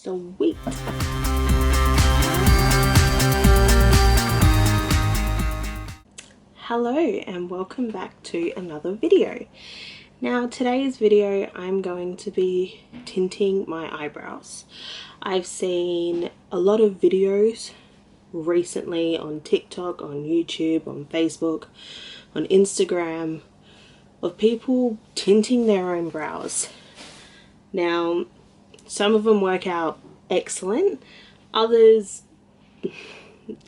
Sweet. Hello and welcome back to another video. Now today's video I'm going to be tinting my eyebrows. I've seen a lot of videos recently on TikTok, on YouTube, on Facebook, on Instagram of people tinting their own brows. Now some of them work out excellent, others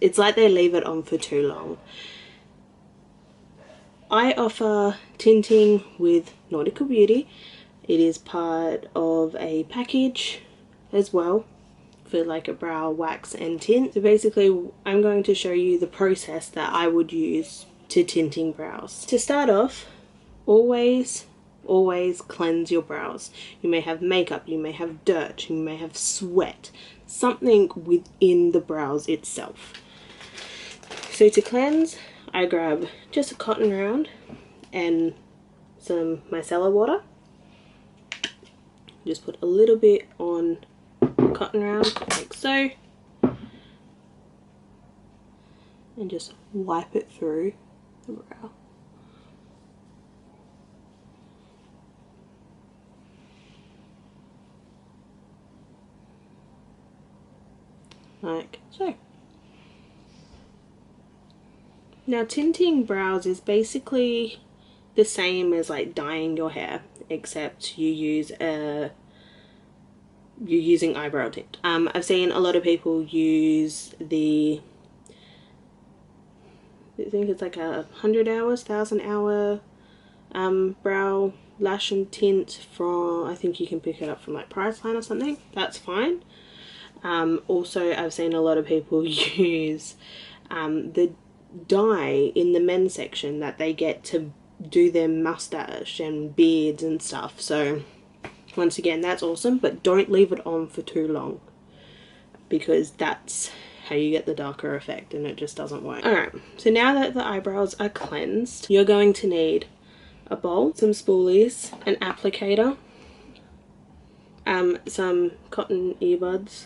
it's like they leave it on for too long. I offer tinting with Nautical Beauty. It is part of a package as well for like a brow wax and tint. So basically I'm going to show you the process that I would use to tinting brows. To start off, always cleanse your brows. You may have makeup, you may have dirt, you may have sweat, something within the brows itself. So to cleanse, I grab just a cotton round and some micellar water. Just put a little bit on the cotton round like so, and just wipe it through the brow. Like so. Now tinting brows is basically the same as like dyeing your hair, except you're using eyebrow tint. I've seen a lot of people use I think it's like 100 hours, 1,000 hour brow lash and tint from, I think you can pick it up from like Priceline or something. That's fine. Also I've seen a lot of people use the dye in the men's section that they get to do their mustache and beards and stuff. So once again, that's awesome, but don't leave it on for too long because that's how you get the darker effect and it just doesn't work. Alright, so now that the eyebrows are cleansed, you're going to need a bowl, some spoolies, an applicator, some cotton earbuds,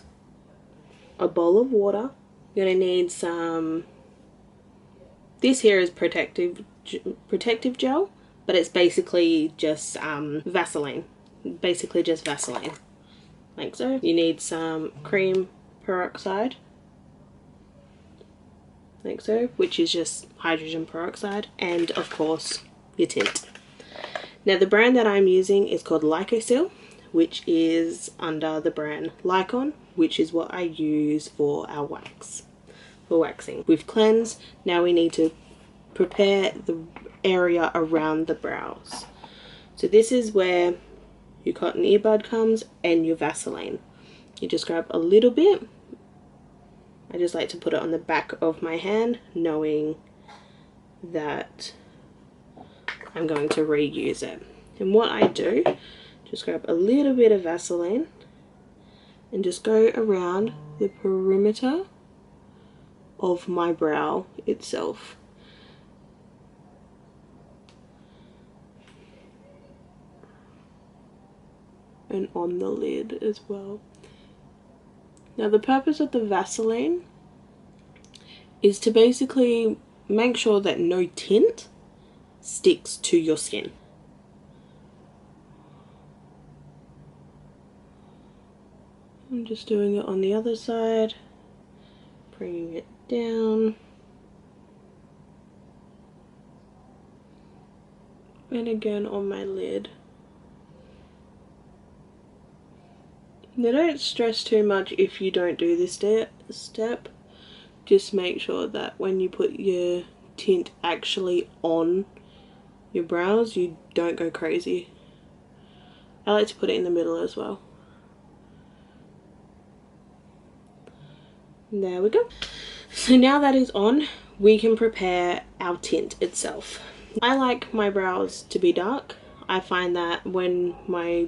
a bowl of water. You're going to need some, this here is protective gel, but it's basically just Vaseline. Basically just Vaseline, like so. You need some Creme Peroxide, like so, which is just hydrogen peroxide, and of course your tint. Now the brand that I'm using is called Lycocil, which is under the brand Lycon, which is what I use for our wax, for waxing. We've cleansed, now we need to prepare the area around the brows. So this is where your cotton earbud comes and your Vaseline. You just grab a little bit. I just like to put it on the back of my hand, knowing that I'm going to reuse it. And what I do, just grab a little bit of Vaseline and just go around the perimeter of my brow itself. And on the lid as well. Now the purpose of the Vaseline is to basically make sure that no tint sticks to your skin. I'm just doing it on the other side, bringing it down, and again on my lid. Now don't stress too much if you don't do this step. Just make sure that when you put your tint actually on your brows, you don't go crazy. I like to put it in the middle as well. There we go. So now that is on, we can prepare our tint itself. I like my brows to be dark. I find that when my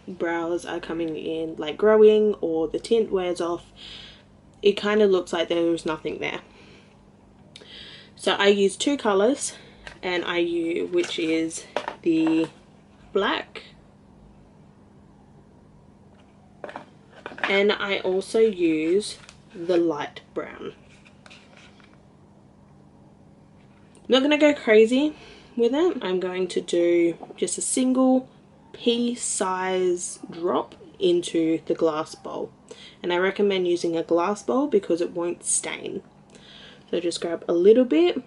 brows are coming in, like growing, or the tint wears off, it kind of looks like there's nothing there. So I use two colors, and which is the black And I also use the light brown. I'm not going to go crazy with it. I'm going to do just a single pea size drop into the glass bowl, and I recommend using a glass bowl because it won't stain. So just grab a little bit,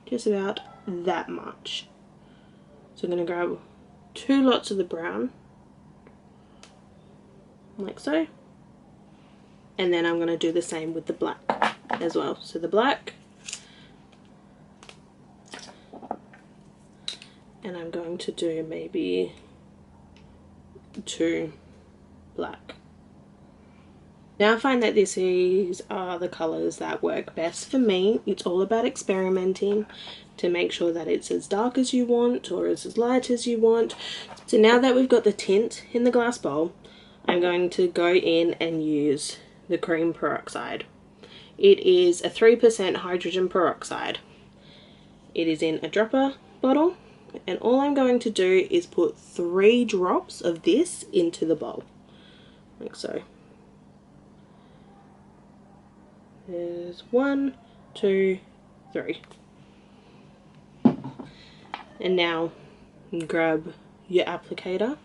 just about that much. So I'm going to grab 2 lots of the brown, like so, and then I'm going to do the same with the black as well. So the black, and I'm going to do maybe 2 black. Now I find that these are the colours that work best for me. It's all about experimenting to make sure that it's as dark as you want or it's as light as you want. So now that we've got the tint in the glass bowl, I'm going to go in and use the Creme Peroxide. It is a 3% hydrogen peroxide. It is in a dropper bottle, and all I'm going to do is put 3 drops of this into the bowl, like so. There's 1, 2, 3. And now grab your applicator,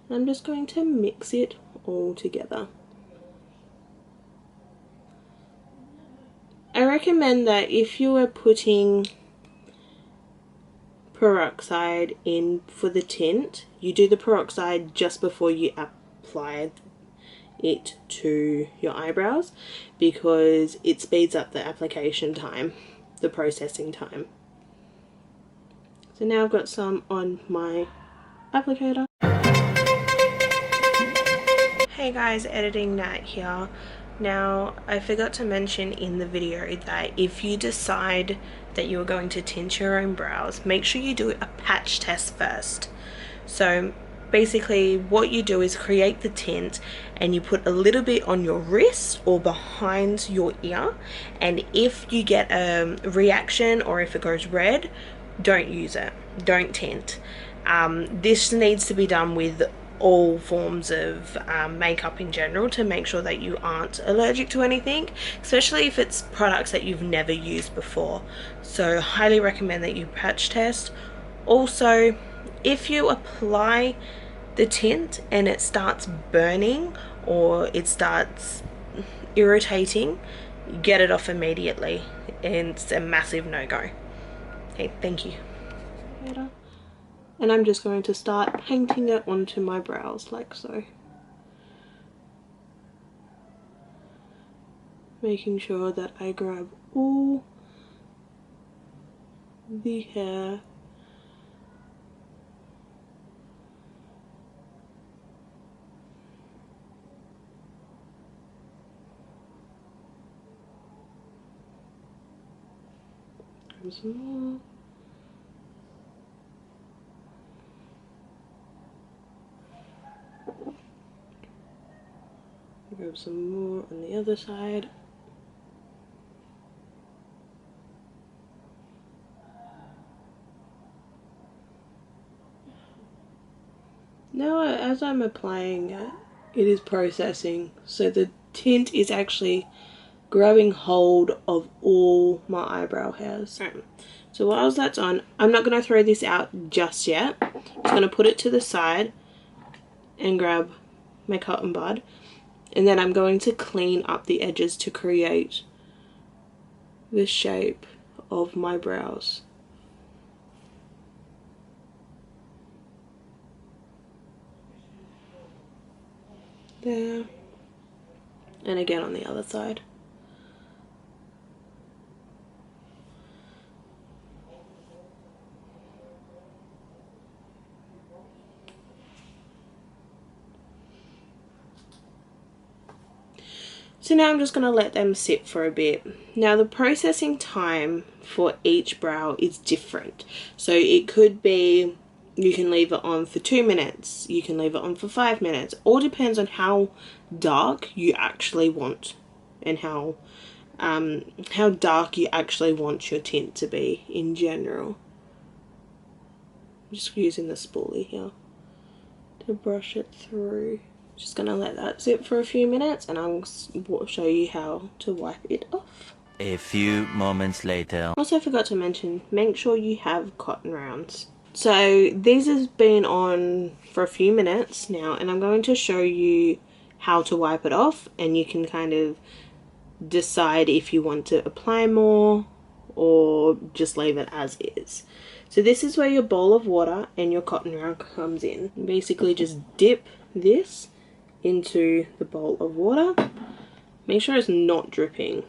and I'm just going to mix it all together. I recommend that if you are putting peroxide in for the tint, you do the peroxide just before you apply it to your eyebrows, because it speeds up the application time, the processing time. So now I've got some on my applicator. Hey guys, editing Nat here. Now I forgot to mention in the video that if you decide that you're going to tint your own brows, make sure you do a patch test first. So basically what you do is create the tint and you put a little bit on your wrist or behind your ear, and if you get a reaction or if it goes red, don't use it, don't tint. This needs to be done with all forms of makeup in general to make sure that you aren't allergic to anything, especially if it's products that you've never used before. So highly recommend that you patch test. Also, if you apply the tint and it starts burning or it starts irritating, get it off immediately, and it's a massive no-go. Okay, thank you. And I'm just going to start painting it onto my brows like so, making sure that I grab all the hair grab some more. Grab some more on the other side. Now as I'm applying it, it is processing, so the tint is actually grabbing hold of all my eyebrow hairs. Right. So while that's on, I'm not going to throw this out just yet. I'm just going to put it to the side and grab my cotton bud, and then I'm going to clean up the edges to create the shape of my brows. There, and again on the other side. So now I'm just going to let them sit for a bit. Now the processing time for each brow is different. So it could be, you can leave it on for 2 minutes, you can leave it on for 5 minutes. All depends on how dark you actually want and how dark you actually want your tint to be in general. I'm just using the spoolie here to to brush it through. Just gonna let that sit for a few minutes and I'll show you how to wipe it off. A few moments later. Also forgot to mention, make sure you have cotton rounds. So these has been on for a few minutes now and I'm going to show you how to wipe it off, and you can kind of decide if you want to apply more or just leave it as is. So this is where your bowl of water and your cotton round comes in. Basically just dip this into the bowl of water. Make sure it's not dripping.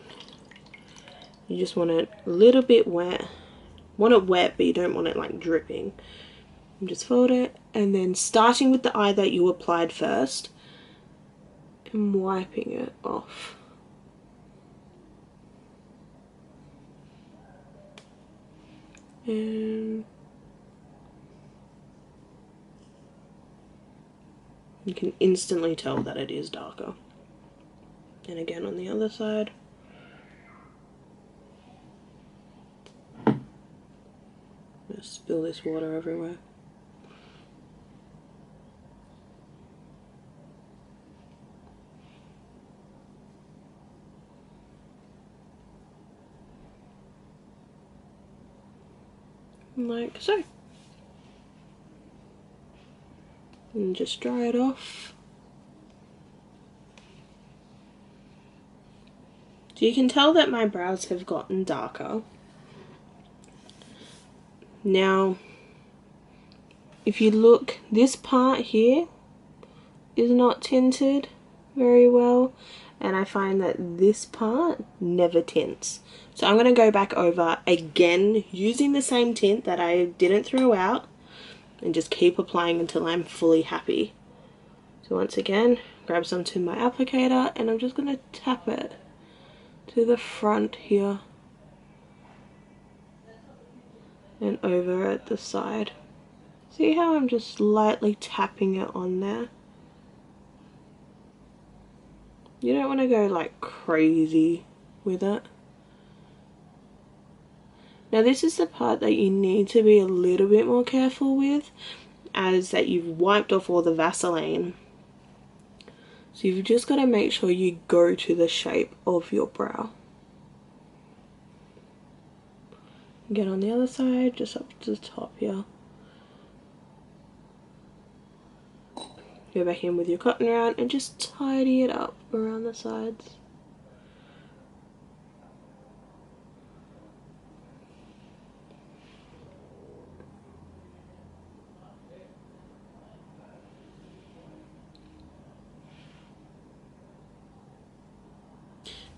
You just want it a little bit wet. Want it wet, but you don't want it like dripping. And just fold it, and then starting with the eye that you applied first and wiping it off. And you can instantly tell that it is darker. And again on the other side. Just spill this water everywhere. Like so. And just dry it off. So you can tell that my brows have gotten darker. Now, if you look, this part here is not tinted very well, and I find that this part never tints. So I'm going to go back over again using the same tint that I didn't throw out and just keep applying until I'm fully happy. So once again, grab some to my applicator and I'm just going to tap it to the front here and over at the side. See how I'm just lightly tapping it on there? You don't want to go like crazy with it. Now this is the part that you need to be a little bit more careful with, as that you've wiped off all the Vaseline. So you've just got to make sure you go to the shape of your brow. Get on the other side, just up to the top here. Go back in with your cotton round and just tidy it up around the sides.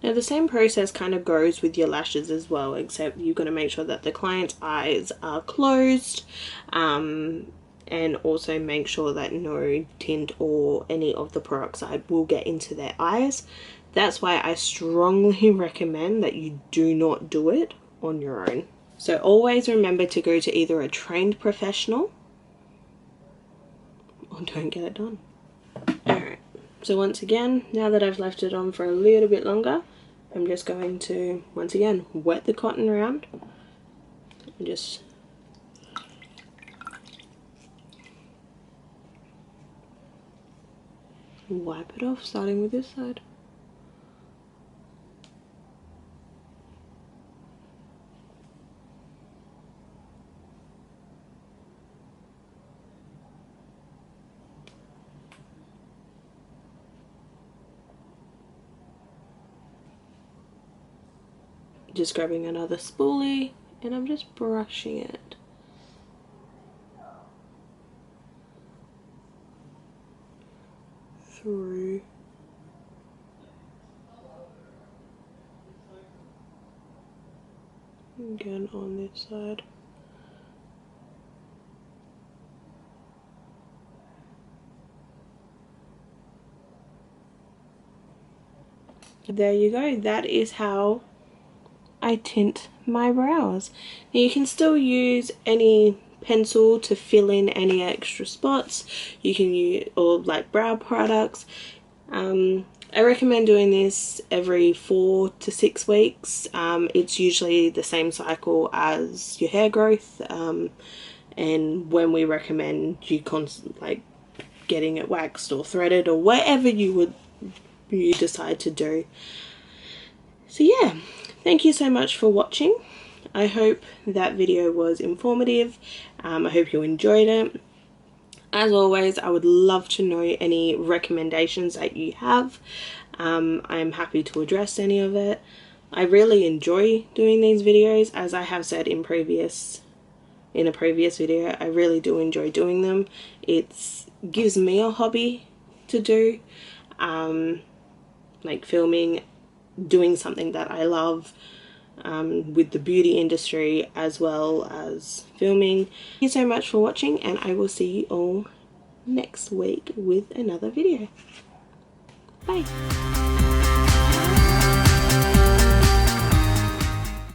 Now the same process kind of goes with your lashes as well, except you've got to make sure that the client's eyes are closed, and also make sure that no tint or any of the peroxide will get into their eyes. That's why I strongly recommend that you do not do it on your own. So always remember to go to either a trained professional or don't get it done. Alright, so once again, now that I've left it on for a little bit longer, I'm just going to, once again, wet the cotton round and just wipe it off, starting with this side. Just grabbing another spoolie and I'm just brushing it. Through. Again on this side. There you go. That is how I tint my brows. Now you can still use any pencil to fill in any extra spots. You can use, or like brow products. I recommend doing this every 4 to 6 weeks. It's usually the same cycle as your hair growth, and when we recommend you get getting it waxed or threaded or whatever you decide to do. So yeah, thank you so much for watching. I hope that video was informative. I hope you enjoyed it. As always, I would love to know any recommendations that you have. I'm happy to address any of it. I really enjoy doing these videos, as I have said in a previous video. I really do enjoy doing them. It gives me a hobby to do, like filming, doing something that I love, with the beauty industry as well as filming. Thank you so much for watching, and I will see you all next week with another video. Bye.